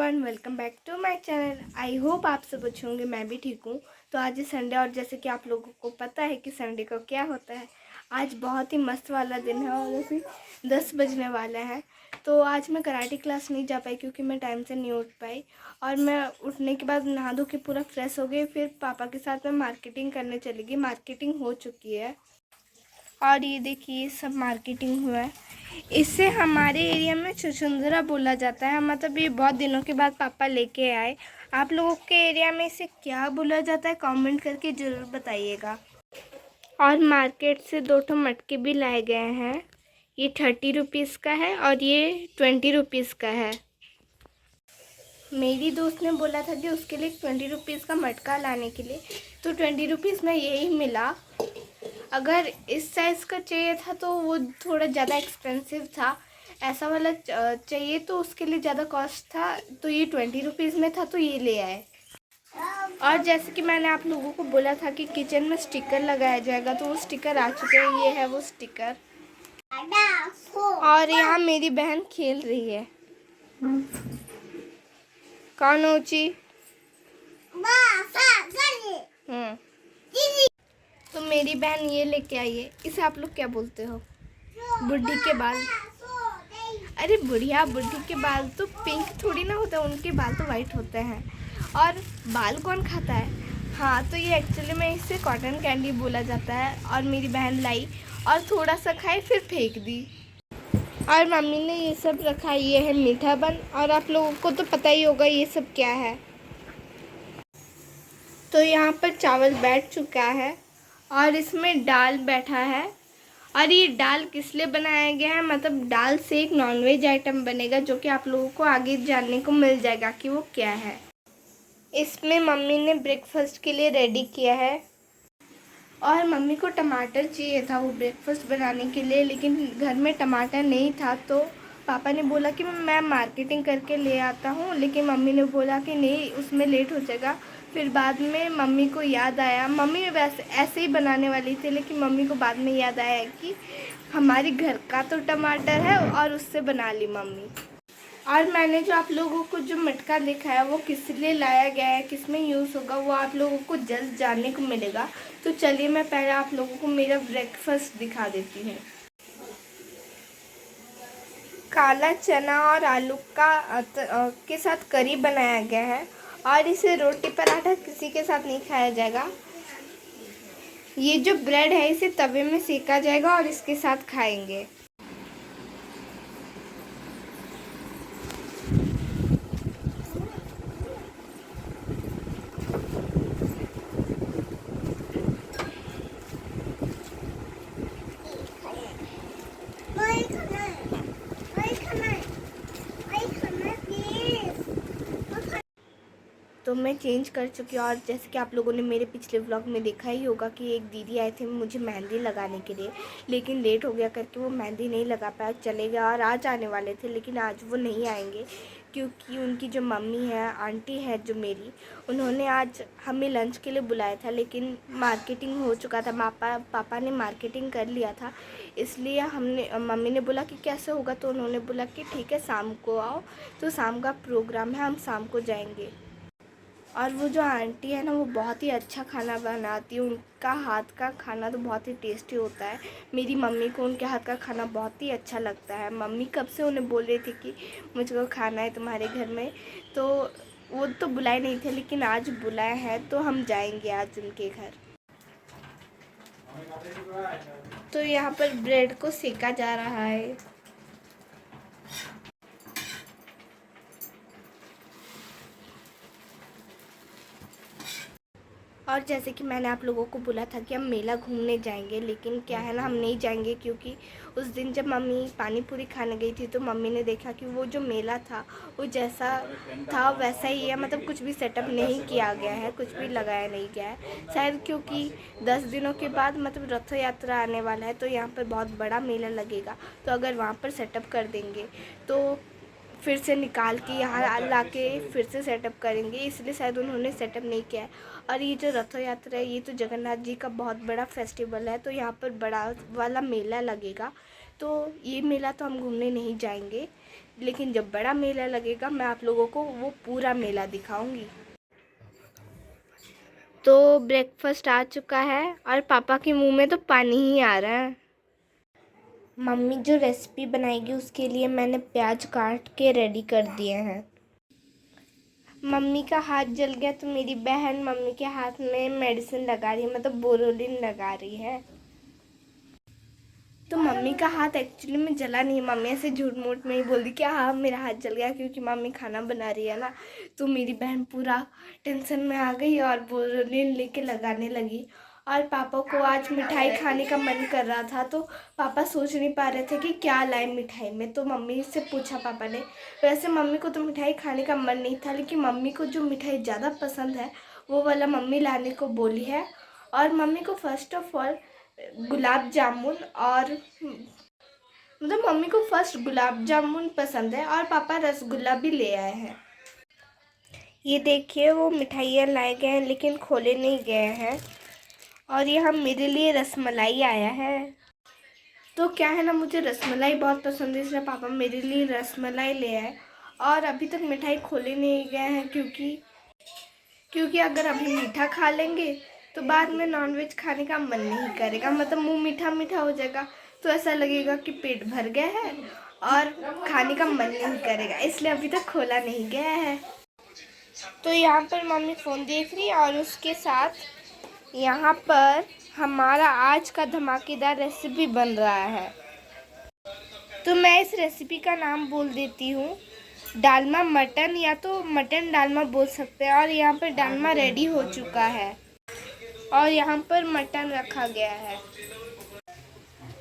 Everyone, welcome back to my channel. I hope आप सब अच्छे होंगे। मैं भी ठीक हूँ। तो आज संडे और जैसे कि आप लोगों को पता है कि संडे को क्या होता है। आज बहुत ही मस्त वाला दिन है और अभी 10 बजने वाले हैं। तो आज मैं कराटे क्लास नहीं जा पाई क्योंकि मैं टाइम से नहीं उठ पाई। और मैं उठने के बाद नहा धो के पूरा फ्रेश हो गई। फिर पापा के साथ मैं मार्केटिंग करने चली गई। मार्केटिंग हो चुकी है और ये देखिए सब मार्केटिंग हुआ है। इससे हमारे एरिया में छुछुंदरा बोला जाता है। मतलब ये बहुत दिनों के बाद पापा लेके आए। आप लोगों के एरिया में इसे क्या बोला जाता है कमेंट करके ज़रूर बताइएगा। और मार्केट से 2 मटके भी लाए गए हैं। ये 30 रुपीज़ का है और ये 20 रुपीज़ का है। मेरी दोस्त ने बोला था कि उसके लिए 20 रुपीज़ का मटका लाने के लिए, तो 20 रुपीज़ में यही मिला। अगर इस साइज़ का चाहिए था तो वो थोड़ा ज़्यादा एक्सपेंसिव था। ऐसा वाला चाहिए तो उसके लिए ज़्यादा कॉस्ट था। तो ये 20 रुपीज़ में था तो ये ले आए। और जैसे कि मैंने आप लोगों को बोला था कि किचन में स्टिकर लगाया जाएगा, तो वो स्टिकर आ चुके हैं। ये है वो स्टिकर। और यहाँ मेरी बहन खेल रही है। कौन ऊँची? तो मेरी बहन ये लेके आई है। इसे आप लोग क्या बोलते हो? बुढ़ी के बाल। अरे बुढ़िया, बुढ़ी के बाल तो पिंक थोड़ी ना होता है, उनके बाल तो वाइट होते हैं। और बाल कौन खाता है? हाँ, तो ये एक्चुअली में इसे कॉटन कैंडी बोला जाता है। और मेरी बहन लाई और थोड़ा सा खाई फिर फेंक दी। और मम्मी ने ये सब रखा। ये है मीठा बन। और आप लोगों को तो पता ही होगा ये सब क्या है। तो यहाँ पर चावल बैठ चुका है और इसमें दाल बैठा है। और ये दाल किस लिए बनाया गया है, मतलब दाल से एक नॉनवेज आइटम बनेगा जो कि आप लोगों को आगे जानने को मिल जाएगा कि वो क्या है। इसमें मम्मी ने ब्रेकफास्ट के लिए रेडी किया है। और मम्मी को टमाटर चाहिए था वो ब्रेकफास्ट बनाने के लिए, लेकिन घर में टमाटर नहीं था। तो पापा ने बोला कि मैं मार्केटिंग करके ले आता हूँ, लेकिन मम्मी ने बोला कि नहीं, उसमें लेट हो जाएगा। फिर बाद में मम्मी को याद आया। मम्मी वैसे ऐसे ही बनाने वाली थी, लेकिन मम्मी को बाद में याद आया कि हमारे घर का तो टमाटर है और उससे बना ली मम्मी। और मैंने जो आप लोगों को जो मटका दिखाया वो किस लिए लाया गया है, किस में यूज़ होगा, वो आप लोगों को जल्द जानने को मिलेगा। तो चलिए मैं पहले आप लोगों को मेरा ब्रेकफास्ट दिखा देती हूँ। काला चना और आलू का के साथ करी बनाया गया है। और इसे रोटी पराठा किसी के साथ नहीं खाया जाएगा। ये जो ब्रेड है इसे तवे में सेका जाएगा और इसके साथ खाएंगे। तो मैं चेंज कर चुकी हूँ। और जैसे कि आप लोगों ने मेरे पिछले व्लॉग में देखा ही होगा कि एक दीदी आए थे मुझे मेहंदी लगाने के लिए, लेकिन लेट हो गया करके वो मेहंदी नहीं लगा पाया, चले गया। और आज आने वाले थे लेकिन आज वो नहीं आएंगे क्योंकि उनकी जो मम्मी है, आंटी है जो मेरी, उन्होंने आज हमें लंच के लिए बुलाया था, लेकिन मार्केटिंग हो चुका था। पापा ने मार्केटिंग कर लिया था, इसलिए मम्मी ने बोला कि कैसे होगा, तो उन्होंने बोला कि ठीक है शाम को आओ। तो शाम का प्रोग्राम है, हम शाम को जाएंगे। और वो जो आंटी है ना, वो बहुत ही अच्छा खाना बनाती है। उनका हाथ का खाना तो बहुत ही टेस्टी होता है। मेरी मम्मी को उनके हाथ का खाना बहुत ही अच्छा लगता है। मम्मी कब से उन्हें बोल रही थी कि मुझको खाना है तुम्हारे घर में। तो वो तो बुलाए नहीं थे, लेकिन आज बुलाए हैं तो हम जाएंगे आज उनके घर। तो यहाँ पर ब्रेड को सेका जा रहा है। और जैसे कि मैंने आप लोगों को बोला था कि हम मेला घूमने जाएंगे, लेकिन क्या है ना, हम नहीं जाएंगे क्योंकि उस दिन जब मम्मी पानी पूरी खाने गई थी तो मम्मी ने देखा कि वो जो मेला था वो जैसा था वैसा ही है। मतलब कुछ भी सेटअप नहीं किया गया है, कुछ भी लगाया नहीं गया है शायद, क्योंकि 10 दिनों के बाद मतलब रथ यात्रा आने वाला है तो यहाँ पर बहुत बड़ा मेला लगेगा। तो अगर वहाँ पर सेटअप कर देंगे तो फिर से निकाल के यहाँ ला के फिर से सेटअप करेंगे, इसलिए शायद उन्होंने सेटअप नहीं किया है। और ये जो रथ यात्रा है ये तो जगन्नाथ जी का बहुत बड़ा फेस्टिवल है, तो यहाँ पर बड़ा वाला मेला लगेगा। तो ये मेला तो हम घूमने नहीं जाएंगे, लेकिन जब बड़ा मेला लगेगा मैं आप लोगों को वो पूरा मेला दिखाऊंगी। तो ब्रेकफास्ट आ चुका है और पापा के मुंह में तो पानी ही आ रहा है। मम्मी जो रेसिपी बनाएगी उसके लिए मैंने प्याज काट के रेडी कर दिए हैं। मम्मी का हाथ जल गया तो मेरी बहन मम्मी के हाथ में मेडिसिन लगा रही है, मतलब बोरोलिन लगा रही है। तो मम्मी का हाथ एक्चुअली में जला नहीं, मम्मी ऐसे झूठ मूठ में ही बोल दी कि हाँ मेरा हाथ जल गया, क्योंकि मम्मी खाना बना रही है ना। तो मेरी बहन पूरा टेंशन में आ गई और बोरोलिन लेके लगाने लगी। और पापा को आज मिठाई खाने का मन कर रहा था, तो पापा सोच नहीं पा रहे थे कि क्या लाए मिठाई में। तो मम्मी से पूछा पापा ने। वैसे मम्मी को तो मिठाई खाने का मन नहीं था, लेकिन मम्मी को जो मिठाई ज़्यादा पसंद है वो वाला मम्मी लाने को बोली है। और मम्मी को first of all gulab jamun और मतलब मम्मी को फर्स्ट गुलाब जामुन पसंद है और पापा रसगुल्ला भी ले आए हैं। ये देखिए वो मिठाइयाँ लाए गए हैं लेकिन खोले नहीं गए हैं। और यहाँ मेरे लिए रसमलाई आया है। तो क्या है ना, मुझे रसमलाई बहुत पसंद है, इसलिए पापा मेरे लिए रसमलाई ले आए। और अभी तक मिठाई खोले नहीं गए हैं, क्योंकि अगर अभी मीठा खा लेंगे तो बाद में नॉनवेज खाने का मन नहीं करेगा, मतलब मुंह मीठा मीठा हो जाएगा। तो ऐसा लगेगा कि पेट भर गया है और खाने का मन नहीं करेगा, इसलिए अभी तक खोला नहीं गया है। तो यहाँ पर मम्मी फ़ोन देख रही है और उसके साथ यहाँ पर हमारा आज का धमाकेदार रेसिपी बन रहा है। तो मैं इस रेसिपी का नाम बोल देती हूँ डालमा मटन, या तो मटन डालमा बोल सकते हैं। और यहाँ पर डालमा रेडी हो चुका है और यहाँ पर मटन रखा गया है।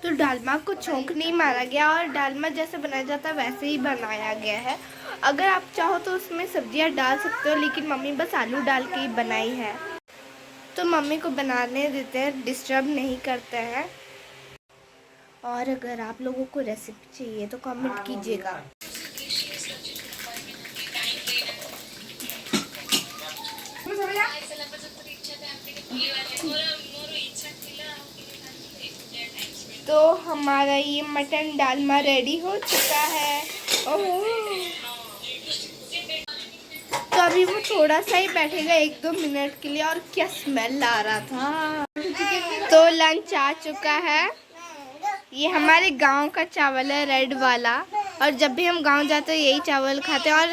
तो डालमा को छोंक नहीं मारा गया और डालमा जैसे बनाया जाता है वैसे ही बनाया गया है। अगर आप चाहो तो उसमें सब्जियाँ डाल सकते हो, लेकिन मम्मी बस आलू डाल के ही बनाई है। तो मम्मी को बनाने देते हैं, डिस्टर्ब नहीं करते हैं। और अगर आप लोगों को रेसिपी चाहिए तो कमेंट कीजिएगा। तो हमारा ये मटन डालमा रेडी हो चुका है। तो अभी वो थोड़ा सा ही बैठेगा 1-2 मिनट के लिए, और क्या स्मेल आ रहा था। तो लंच आ चुका है। ये हमारे गांव का चावल है, रेड वाला। और जब भी हम गांव जाते हैं यही चावल खाते हैं। और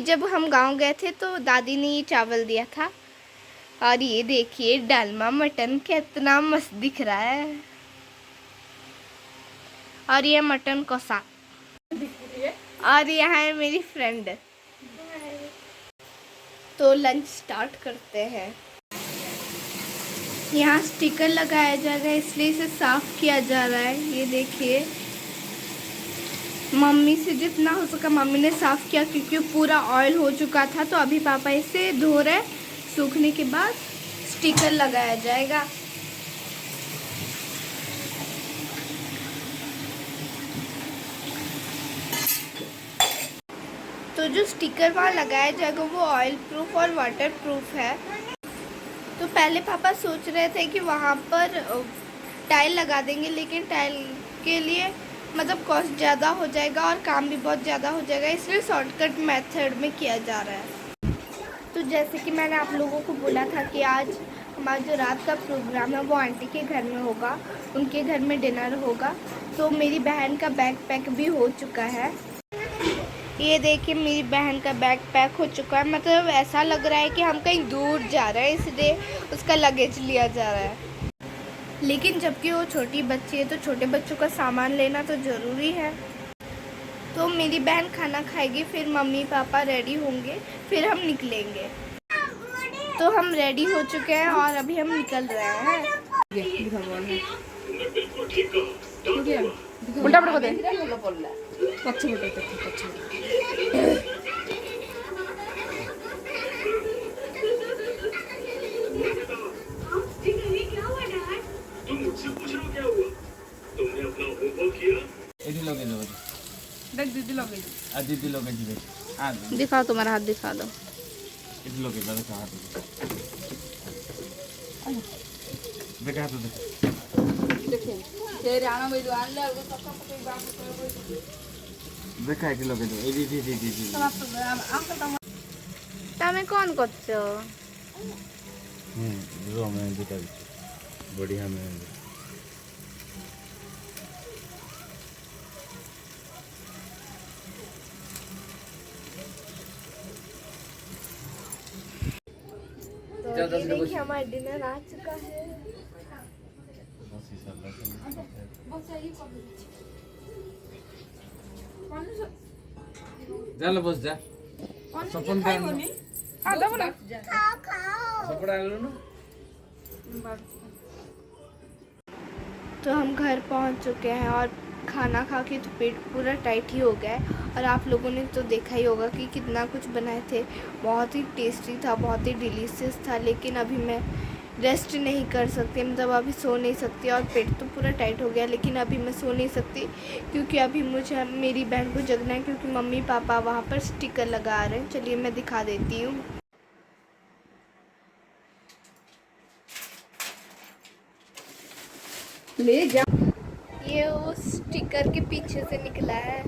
जब हम गांव गए थे तो दादी ने ये चावल दिया था। और ये देखिए डालमा मटन कितना मस्त दिख रहा है। और ये मटन कसा। और यहाँ है मेरी फ्रेंड। तो लंच स्टार्ट करते हैं। यहाँ स्टिकर लगाया जा रहा है, इसलिए इसे साफ किया जा रहा है। ये देखिए मम्मी से जितना हो सका मम्मी ने साफ किया, क्योंकि पूरा ऑयल हो चुका था। तो अभी पापा इसे धो रहे, सूखने के बाद स्टिकर लगाया जाएगा। तो जो स्टिकर वहाँ लगाया जाएगा वो ऑयल प्रूफ और वाटर प्रूफ है। तो पहले पापा सोच रहे थे कि वहाँ पर टाइल लगा देंगे, लेकिन टाइल के लिए मतलब कॉस्ट ज़्यादा हो जाएगा और काम भी बहुत ज़्यादा हो जाएगा, इसलिए शॉर्टकट मेथड में किया जा रहा है। तो जैसे कि मैंने आप लोगों को बोला था कि आज हमारा जो रात का प्रोग्राम है वो आंटी के घर में होगा, उनके घर में डिनर होगा। तो मेरी बहन का बैग पैक भी हो चुका है। ये देखिए मेरी बहन का बैग पैक हो चुका है, मतलब ऐसा लग रहा है कि हम कहीं दूर जा रहे हैं, इसलिए उसका लगेज लिया जा रहा है। लेकिन जबकि वो छोटी बच्ची है तो छोटे बच्चों का सामान लेना तो ज़रूरी है। तो मेरी बहन खाना खाएगी, फिर मम्मी पापा रेडी होंगे, फिर हम निकलेंगे। तो हम रेडी हो चुके हैं और अभी हम निकल रहे हैं। उल्टा पड़ दे दीदी लोग दिखाओ, तुम्हारा हाथ दिखा दो। देखा तो देखा এটি লগে দাও এই দি তুমি কোন করছো? रो मेहंदी का बढ़िया मेहंदी तो ये देखिए हमारा डिनर आ चुका है। चलो बस जा सपन का सपड़ा आलो ना तो हम घर पहुंच चुके हैं और खाना खा के तो पेट पूरा टाइट ही हो गया है। और आप लोगों ने तो देखा ही होगा कि कितना कुछ बनाए थे। बहुत ही टेस्टी था, बहुत ही डिलीशियस था। लेकिन अभी मैं रेस्ट नहीं कर सकती, मतलब अभी सो नहीं सकती और पेट तो पूरा टाइट हो गया। लेकिन अभी मैं सो नहीं सकती क्योंकि अभी मुझे मेरी बहन को जगना है, क्योंकि मम्मी पापा वहाँ पर स्टिकर लगा रहे हैं। चलिए मैं दिखा देती हूँ। ले जा, ये उस स्टिकर के पीछे से निकला है।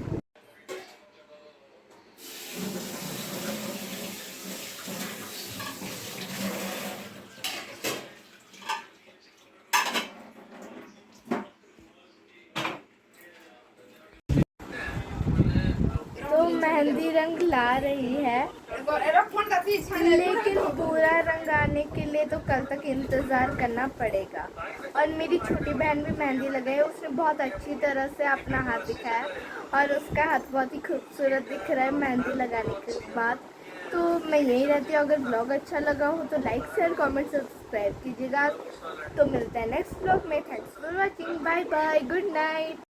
तो मेहंदी रंग ला रही है, लेकिन पूरा रंग आने के लिए तो कल तक इंतज़ार करना पड़ेगा। और मेरी छोटी बहन भी मेहंदी लगाई है, उसने बहुत अच्छी तरह से अपना हाथ दिखाया और उसका हाथ बहुत ही खूबसूरत दिख रहा है मेहंदी लगाने के बाद। तो मैं यहीं रहती हूँ। अगर ब्लॉग अच्छा लगा हो तो लाइक शेयर कमेंट सब्सक्राइब कीजिएगा। तो मिलता है नेक्स्ट ब्लॉग में। Thanks for watching, bye bye, good night.